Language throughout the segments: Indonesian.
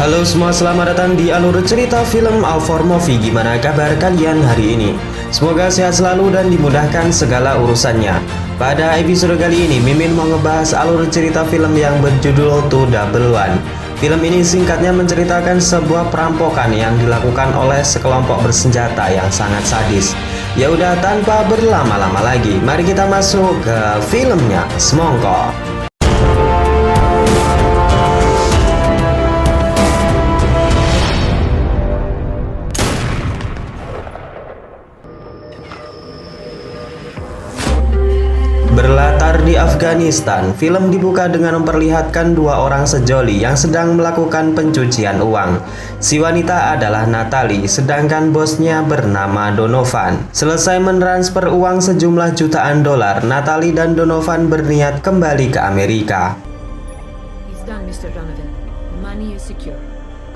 Halo semua, selamat datang di alur cerita film Alfor Movie. Gimana kabar kalian hari ini? Semoga sehat selalu dan dimudahkan segala urusannya. Pada episode kali ini, Mimin mau ngebahas alur cerita film yang berjudul To Double One. Film ini singkatnya menceritakan sebuah perampokan yang dilakukan oleh sekelompok bersenjata yang sangat sadis. Ya udah, tanpa berlama-lama lagi, mari kita masuk ke filmnya. Semongko. Berlatar di Afghanistan, film dibuka dengan memperlihatkan dua orang sejoli yang sedang melakukan pencucian uang. Si wanita adalah Natalie, sedangkan bosnya bernama Donovan. Selesai mentransfer uang sejumlah jutaan dolar, Natalie dan Donovan berniat kembali ke Amerika. It's done, Mr. Donovan. The money is secure.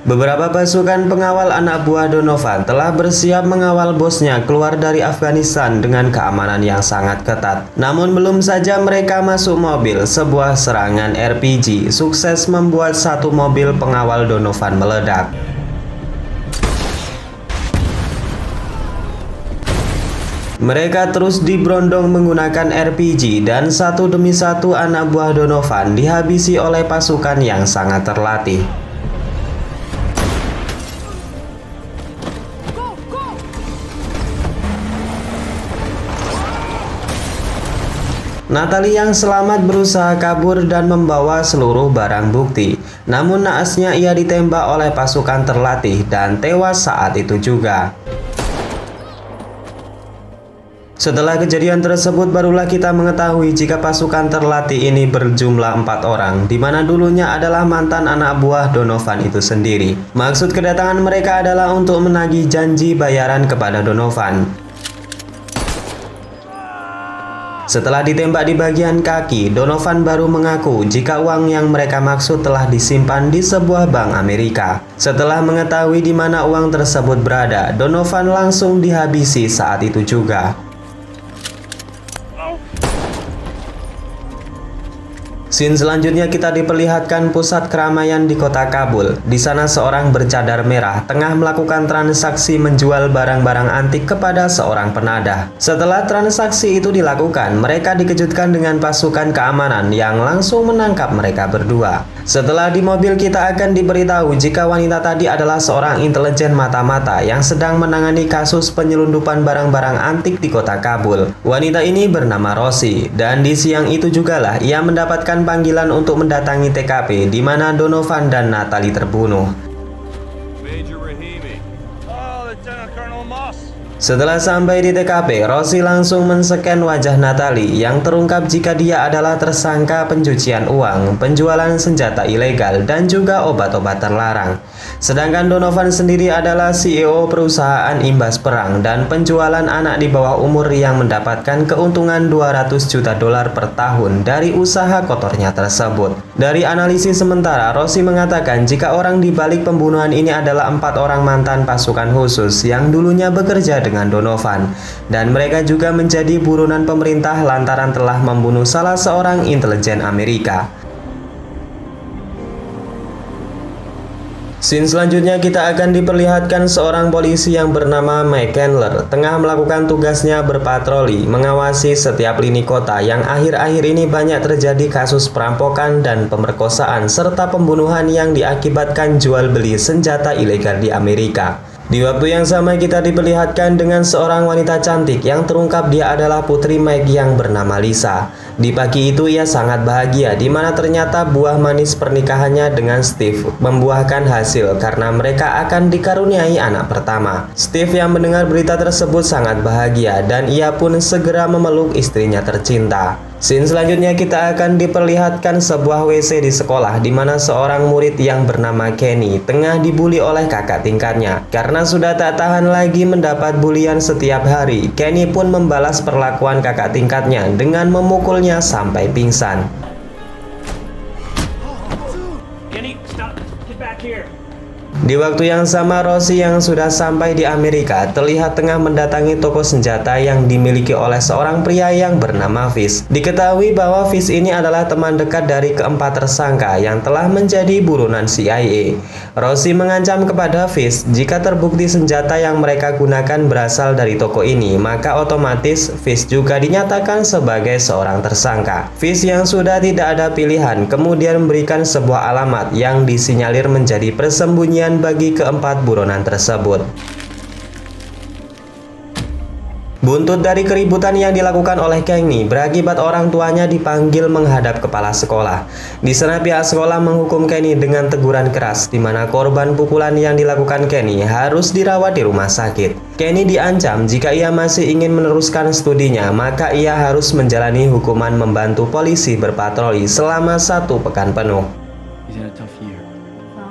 Beberapa pasukan pengawal anak buah Donovan telah bersiap mengawal bosnya keluar dari Afghanistan dengan keamanan yang sangat ketat. Namun belum saja mereka masuk mobil, sebuah serangan RPG sukses membuat satu mobil pengawal Donovan meledak. Mereka terus diberondong menggunakan RPG dan satu demi satu anak buah Donovan dihabisi oleh pasukan yang sangat terlatih. Natalie yang selamat berusaha kabur dan membawa seluruh barang bukti. Namun naasnya ia ditembak oleh pasukan terlatih dan tewas saat itu juga. Setelah kejadian tersebut barulah kita mengetahui jika pasukan terlatih ini berjumlah 4 orang, di mana dulunya adalah mantan anak buah Donovan itu sendiri. Maksud kedatangan mereka adalah untuk menagih janji bayaran kepada Donovan. Setelah ditembak di bagian kaki, Donovan baru mengaku jika uang yang mereka maksud telah disimpan di sebuah bank Amerika. Setelah mengetahui di mana uang tersebut berada, Donovan langsung dihabisi saat itu juga. Scene selanjutnya kita diperlihatkan pusat keramaian di kota Kabul. Di sana seorang bercadar merah tengah melakukan transaksi menjual barang-barang antik kepada seorang penadah. Setelah transaksi itu dilakukan, mereka dikejutkan dengan pasukan keamanan yang langsung menangkap mereka berdua. Setelah di mobil kita akan diberitahu jika wanita tadi adalah seorang intelijen mata-mata yang sedang menangani kasus penyelundupan barang-barang antik di kota Kabul. Wanita ini bernama Rosie, dan di siang itu jugalah ia mendapatkan panggilan untuk mendatangi TKP di mana Donovan dan Natalie terbunuh. Setelah sampai di TKP, Rosie langsung men-scan wajah Natalie yang terungkap jika dia adalah tersangka pencucian uang, penjualan senjata ilegal, dan juga obat-obat terlarang. Sedangkan Donovan sendiri adalah CEO perusahaan imbas perang dan penjualan anak di bawah umur yang mendapatkan keuntungan 200 juta dolar per tahun dari usaha kotornya tersebut. Dari analisis sementara, Rosie mengatakan jika orang di balik pembunuhan ini adalah 4 orang mantan pasukan khusus yang dulunya bekerja dengan Donovan, dan mereka juga menjadi buronan pemerintah lantaran telah membunuh salah seorang intelijen Amerika. Scene selanjutnya kita akan diperlihatkan seorang polisi yang bernama Mike Candler tengah melakukan tugasnya berpatroli mengawasi setiap lini kota yang akhir-akhir ini banyak terjadi kasus perampokan dan pemerkosaan serta pembunuhan yang diakibatkan jual beli senjata ilegal di Amerika. Di waktu yang sama kita diperlihatkan dengan seorang wanita cantik yang terungkap dia adalah putri Mike yang bernama Lisa. Di pagi itu ia sangat bahagia di mana ternyata buah manis pernikahannya dengan Steve membuahkan hasil karena mereka akan dikaruniai anak pertama. Steve yang mendengar berita tersebut sangat bahagia dan ia pun segera memeluk istrinya tercinta. Scene selanjutnya kita akan diperlihatkan sebuah WC di sekolah di mana seorang murid yang bernama Kenny tengah dibully oleh kakak tingkatnya. Karena sudah tak tahan lagi mendapat bulian setiap hari, Kenny pun membalas perlakuan kakak tingkatnya dengan memukulnya sampai pingsan. Kenny, stop. Get back here. Di waktu yang sama, Rosie yang sudah sampai di Amerika terlihat tengah mendatangi toko senjata yang dimiliki oleh seorang pria yang bernama Fish. Diketahui bahwa Fish ini adalah teman dekat dari keempat tersangka yang telah menjadi buronan CIA. Rosie mengancam kepada Fish jika terbukti senjata yang mereka gunakan berasal dari toko ini, maka otomatis Fish juga dinyatakan sebagai seorang tersangka. Fish yang sudah tidak ada pilihan kemudian memberikan sebuah alamat yang disinyalir menjadi persembunyian bagi keempat buronan tersebut. Buntut dari keributan yang dilakukan oleh Kenny berakibat orang tuanya dipanggil menghadap kepala sekolah. Di sana pihak sekolah menghukum Kenny dengan teguran keras, di mana korban pukulan yang dilakukan Kenny harus dirawat di rumah sakit. Kenny diancam jika ia masih ingin meneruskan studinya, maka ia harus menjalani hukuman membantu polisi berpatroli selama 1 pekan penuh.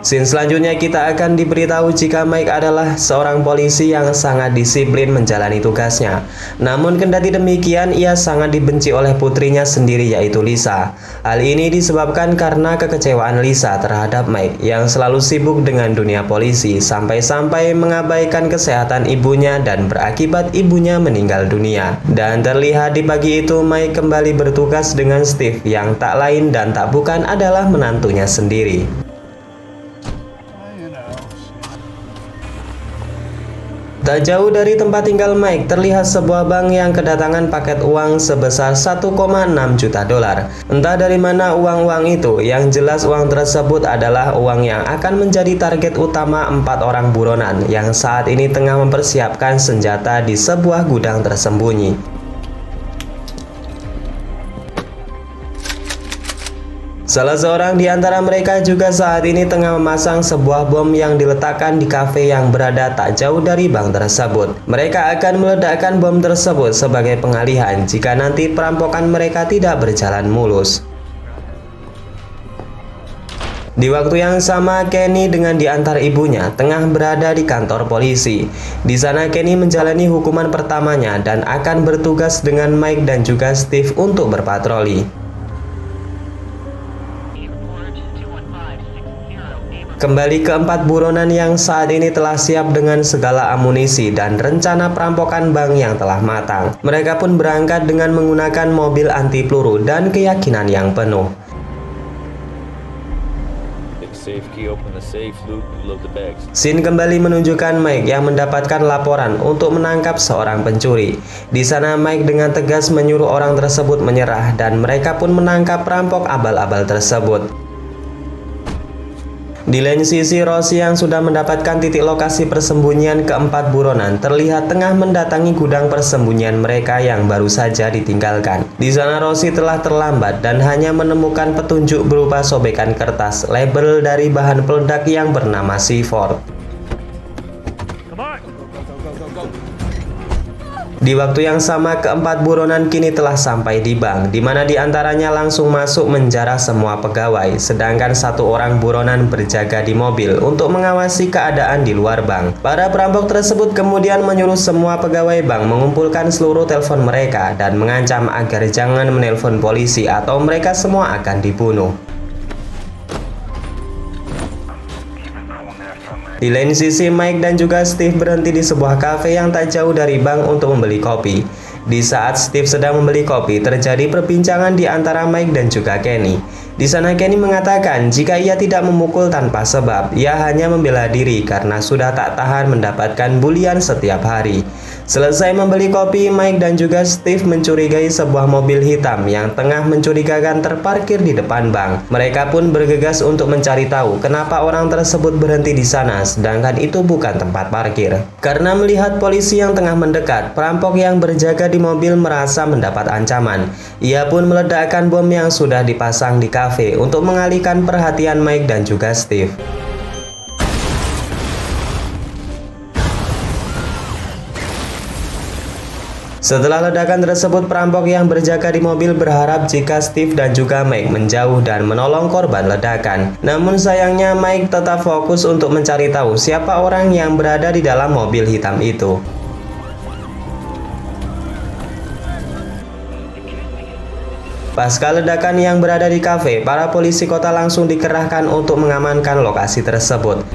Scene selanjutnya kita akan diberitahu jika Mike adalah seorang polisi yang sangat disiplin menjalani tugasnya. Namun kendati demikian, ia sangat dibenci oleh putrinya sendiri yaitu Lisa. Hal ini disebabkan karena kekecewaan Lisa terhadap Mike yang selalu sibuk dengan dunia polisi sampai-sampai mengabaikan kesehatan ibunya dan berakibat ibunya meninggal dunia. Dan terlihat di pagi itu Mike kembali bertugas dengan Steve yang tak lain dan tak bukan adalah menantunya sendiri. Tak jauh dari tempat tinggal Mike, terlihat sebuah bank yang kedatangan paket uang sebesar 1,6 juta dolar. Entah dari mana uang-uang itu, yang jelas uang tersebut adalah uang yang akan menjadi target utama 4 orang buronan yang saat ini tengah mempersiapkan senjata di sebuah gudang tersembunyi. Salah seorang di antara mereka juga saat ini tengah memasang sebuah bom yang diletakkan di kafe yang berada tak jauh dari bank tersebut. Mereka akan meledakkan bom tersebut sebagai pengalihan jika nanti perampokan mereka tidak berjalan mulus. Di waktu yang sama, Kenny dengan diantar ibunya tengah berada di kantor polisi. Di sana Kenny menjalani hukuman pertamanya dan akan bertugas dengan Mike dan juga Steve untuk berpatroli. Kembali keempat buronan yang saat ini telah siap dengan segala amunisi dan rencana perampokan bank yang telah matang. Mereka pun berangkat dengan menggunakan mobil anti peluru dan keyakinan yang penuh. Scene kembali menunjukkan Mike yang mendapatkan laporan untuk menangkap seorang pencuri. Di sana Mike dengan tegas menyuruh orang tersebut menyerah dan mereka pun menangkap perampok abal-abal tersebut. Di lain sisi, Rosie yang sudah mendapatkan titik lokasi persembunyian keempat buronan terlihat tengah mendatangi gudang persembunyian mereka yang baru saja ditinggalkan. Di sana Rosie telah terlambat dan hanya menemukan petunjuk berupa sobekan kertas label dari bahan peledak yang bernama C4. Di waktu yang sama, keempat buronan kini telah sampai di bank, di mana diantaranya langsung masuk menjara semua pegawai, sedangkan 1 orang buronan berjaga di mobil untuk mengawasi keadaan di luar bank. Para perampok tersebut kemudian menyuruh semua pegawai bank mengumpulkan seluruh telepon mereka dan mengancam agar jangan menelpon polisi atau mereka semua akan dibunuh. Di lain sisi, Mike dan juga Steve berhenti di sebuah kafe yang tak jauh dari bank untuk membeli kopi. Di saat Steve sedang membeli kopi, terjadi perbincangan di antara Mike dan juga Kenny. Di sana Kenny mengatakan jika ia tidak memukul tanpa sebab, ia hanya membela diri karena sudah tak tahan mendapatkan bulian setiap hari. Selesai membeli kopi, Mike dan juga Steve mencurigai sebuah mobil hitam yang tengah mencurigakan terparkir di depan bank. Mereka pun bergegas untuk mencari tahu kenapa orang tersebut berhenti di sana, sedangkan itu bukan tempat parkir. Karena melihat polisi yang tengah mendekat, perampok yang berjaga di mobil merasa mendapat ancaman. Ia pun meledakkan bom yang sudah dipasang di kafe untuk mengalihkan perhatian Mike dan juga Steve. Setelah ledakan tersebut, perampok yang berjaga di mobil berharap jika Steve dan juga Mike menjauh dan menolong korban ledakan. Namun sayangnya Mike tetap fokus untuk mencari tahu siapa orang yang berada di dalam mobil hitam itu. Pasca ledakan yang berada di kafe, para polisi kota langsung dikerahkan untuk mengamankan lokasi tersebut.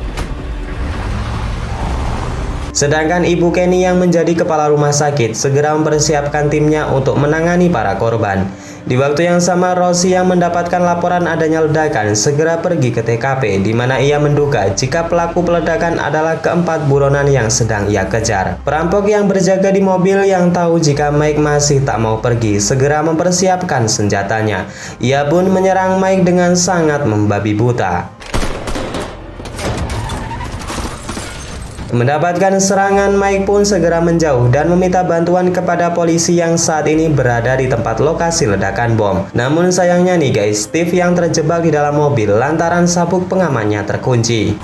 Sedangkan ibu Kenny yang menjadi kepala rumah sakit segera mempersiapkan timnya untuk menangani para korban. Di waktu yang sama, Rosie yang mendapatkan laporan adanya ledakan segera pergi ke TKP, di mana ia menduga jika pelaku peledakan adalah keempat buronan yang sedang ia kejar. Perampok yang berjaga di mobil yang tahu jika Mike masih tak mau pergi segera mempersiapkan senjatanya. Ia pun menyerang Mike dengan sangat membabi buta. Mendapatkan serangan, Mike pun segera menjauh dan meminta bantuan kepada polisi yang saat ini berada di tempat lokasi ledakan bom. Namun sayangnya nih guys, Steve yang terjebak di dalam mobil lantaran sabuk pengamannya terkunci.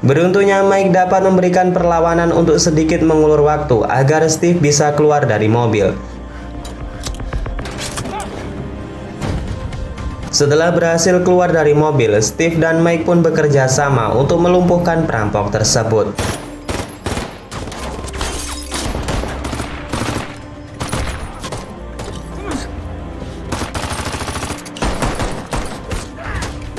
Beruntungnya Mike dapat memberikan perlawanan untuk sedikit mengulur waktu agar Steve bisa keluar dari mobil. Setelah berhasil keluar dari mobil, Steve dan Mike pun bekerja sama untuk melumpuhkan perampok tersebut.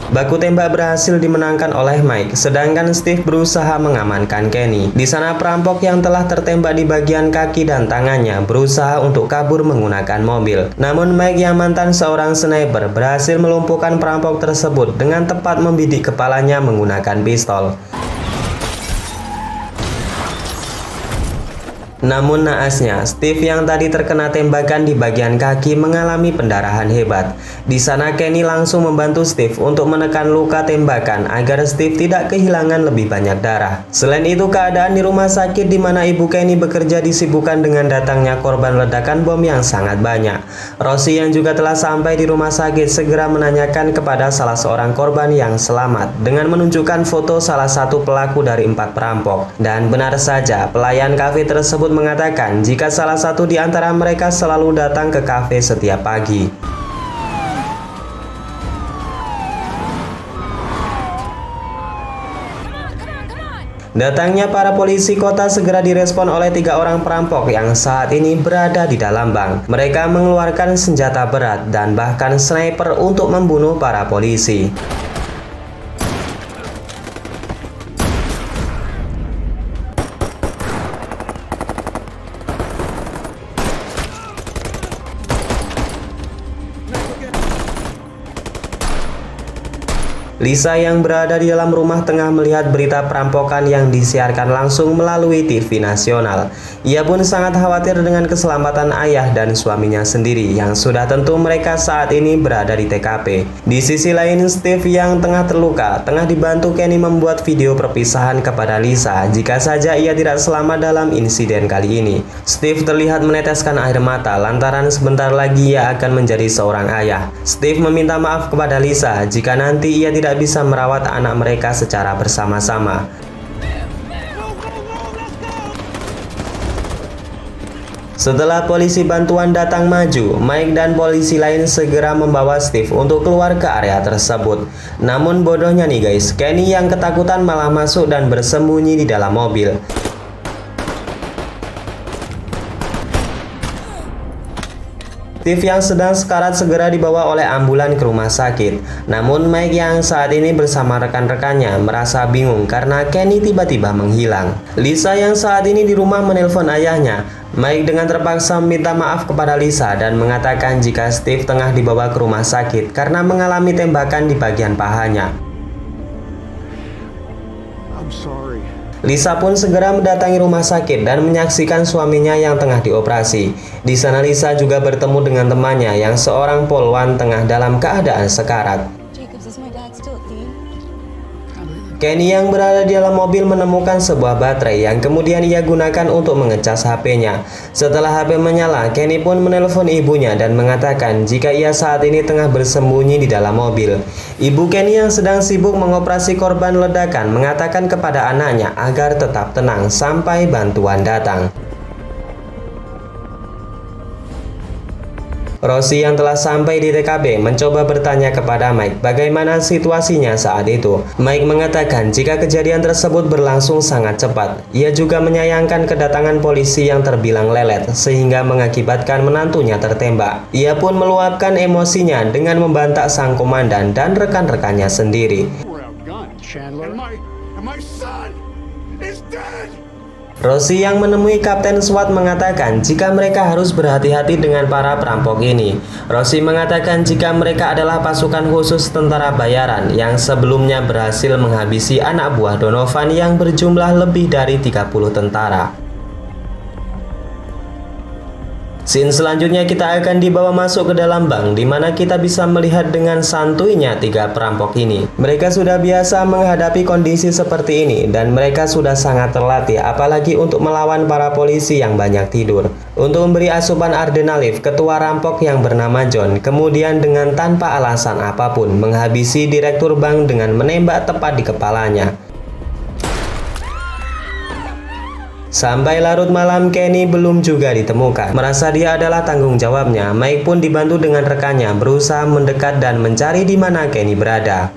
Baku tembak berhasil dimenangkan oleh Mike, sedangkan Steve berusaha mengamankan Kenny. Di sana perampok yang telah tertembak di bagian kaki dan tangannya berusaha untuk kabur menggunakan mobil. Namun Mike yang mantan seorang sniper berhasil melumpuhkan perampok tersebut dengan tepat membidik kepalanya menggunakan pistol. Namun naasnya, Steve yang tadi terkena tembakan di bagian kaki mengalami pendarahan hebat. Di sana Kenny langsung membantu Steve untuk menekan luka tembakan agar Steve tidak kehilangan lebih banyak darah. Selain itu, keadaan di rumah sakit di mana ibu Kenny bekerja disibukkan dengan datangnya korban ledakan bom yang sangat banyak. Rosie yang juga telah sampai di rumah sakit segera menanyakan kepada salah seorang korban yang selamat dengan menunjukkan foto salah satu pelaku dari 4 perampok. Dan benar saja, pelayan kafe tersebut mengatakan jika salah satu di antara mereka selalu datang ke kafe setiap pagi. Datangnya para polisi kota segera direspon oleh 3 orang perampok yang saat ini berada di dalam bank. Mereka mengeluarkan senjata berat dan bahkan sniper untuk membunuh para polisi. Lisa yang berada di dalam rumah tengah melihat berita perampokan yang disiarkan langsung melalui TV nasional. Ia pun sangat khawatir dengan keselamatan ayah dan suaminya sendiri yang sudah tentu mereka saat ini berada di TKP. Di sisi lain, Steve yang tengah terluka tengah dibantu Kenny membuat video perpisahan kepada Lisa jika saja ia tidak selamat dalam insiden kali ini. Steve terlihat meneteskan air mata lantaran sebentar lagi ia akan menjadi seorang ayah. Steve meminta maaf kepada Lisa jika nanti ia tidak bisa merawat anak mereka secara bersama-sama. Setelah polisi bantuan datang maju, Mike dan polisi lain segera membawa Steve untuk keluar ke area tersebut. Namun bodohnya nih guys, Kenny yang ketakutan malah masuk dan bersembunyi di dalam mobil. Steve yang sedang sekarat segera dibawa oleh ambulan ke rumah sakit. Namun Mike yang saat ini bersama rekan-rekannya merasa bingung karena Kenny tiba-tiba menghilang. Lisa yang saat ini di rumah menelpon ayahnya. Mike dengan terpaksa meminta maaf kepada Lisa dan mengatakan jika Steve tengah dibawa ke rumah sakit karena mengalami tembakan di bagian pahanya. I'm sorry. Lisa pun segera mendatangi rumah sakit dan menyaksikan suaminya yang tengah dioperasi. Di sana Lisa juga bertemu dengan temannya yang seorang polwan tengah dalam keadaan sekarat. Jacobs, is my dad still clean? Kenny yang berada di dalam mobil menemukan sebuah baterai yang kemudian ia gunakan untuk mengecas HP-nya. Setelah HP menyala, Kenny pun menelpon ibunya dan mengatakan jika ia saat ini tengah bersembunyi di dalam mobil. Ibu Kenny yang sedang sibuk mengoperasi korban ledakan mengatakan kepada anaknya agar tetap tenang sampai bantuan datang. Rosie yang telah sampai di TKP mencoba bertanya kepada Mike bagaimana situasinya saat itu. Mike mengatakan jika kejadian tersebut berlangsung sangat cepat. Ia juga menyayangkan kedatangan polisi yang terbilang lelet sehingga mengakibatkan menantunya tertembak. Ia pun meluapkan emosinya dengan membantak sang komandan dan rekan-rekannya sendiri. We're outgunned, Chandler. And my son! Rosie yang menemui Kapten SWAT mengatakan jika mereka harus berhati-hati dengan para perampok ini. Rosie mengatakan jika mereka adalah pasukan khusus tentara bayaran yang sebelumnya berhasil menghabisi anak buah Donovan yang berjumlah lebih dari 30 tentara. Scene selanjutnya kita akan dibawa masuk ke dalam bank di mana kita bisa melihat dengan santuinya 3 perampok ini. Mereka sudah biasa menghadapi kondisi seperti ini dan mereka sudah sangat terlatih apalagi untuk melawan para polisi yang banyak tidur. Untuk memberi asupan adrenalin, ketua rampok yang bernama John kemudian dengan tanpa alasan apapun menghabisi direktur bank dengan menembak tepat di kepalanya. Sampai larut malam Kenny belum juga ditemukan. Merasa dia adalah tanggung jawabnya, Mike pun dibantu dengan rekannya berusaha mendekat dan mencari di mana Kenny berada.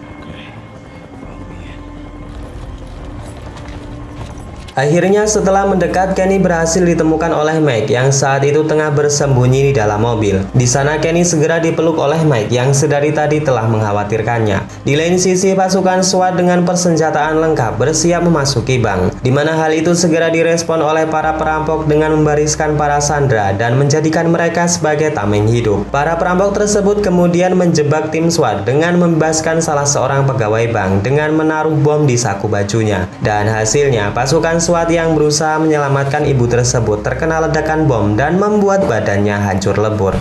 Akhirnya setelah mendekat, Kenny berhasil ditemukan oleh Mike yang saat itu tengah bersembunyi di dalam mobil. Di sana Kenny segera dipeluk oleh Mike yang sedari tadi telah mengkhawatirkannya. Di lain sisi pasukan SWAT dengan persenjataan lengkap bersiap memasuki bank, di mana hal itu segera direspon oleh para perampok dengan membariskan para sandera dan menjadikan mereka sebagai tameng hidup. Para perampok tersebut kemudian menjebak tim SWAT dengan membebaskan salah seorang pegawai bank dengan menaruh bom di saku bajunya. Dan hasilnya pasukan SWAT yang berusaha menyelamatkan ibu tersebut terkena ledakan bom dan membuat badannya hancur lebur.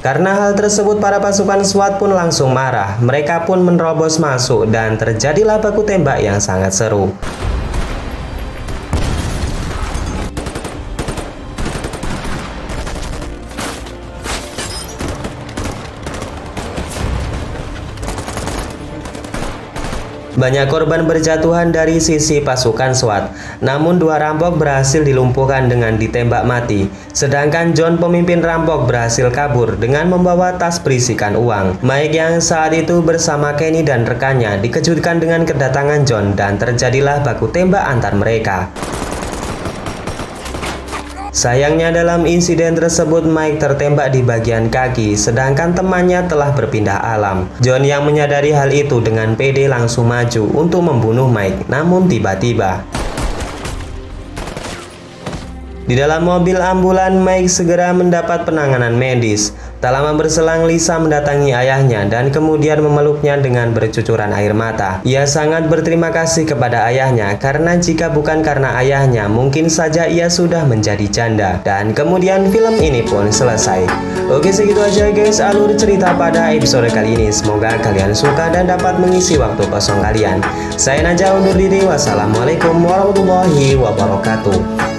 Karena hal tersebut para pasukan SWAT pun langsung marah. Mereka pun menerobos masuk dan terjadilah baku tembak yang sangat seru. Banyak korban berjatuhan dari sisi pasukan SWAT, namun 2 rampok berhasil dilumpuhkan dengan ditembak mati. Sedangkan John pemimpin rampok berhasil kabur dengan membawa tas berisikan uang. Mike yang saat itu bersama Kenny dan rekannya dikejutkan dengan kedatangan John dan terjadilah baku tembak antar mereka. Sayangnya dalam insiden tersebut Mike tertembak di bagian kaki, sedangkan temannya telah berpindah alam. John yang menyadari hal itu dengan pede langsung maju untuk membunuh Mike, namun tiba-tiba di dalam mobil ambulan Mike segera mendapat penanganan medis. Tak lama berselang Lisa mendatangi ayahnya dan kemudian memeluknya dengan bercucuran air mata. Ia sangat berterima kasih kepada ayahnya karena jika bukan karena ayahnya mungkin saja ia sudah menjadi janda. Dan kemudian film ini pun selesai. Oke, segitu aja guys alur cerita pada episode kali ini. Semoga kalian suka dan dapat mengisi waktu kosong kalian. Saya Najah undur diri. Wassalamualaikum warahmatullahi wabarakatuh.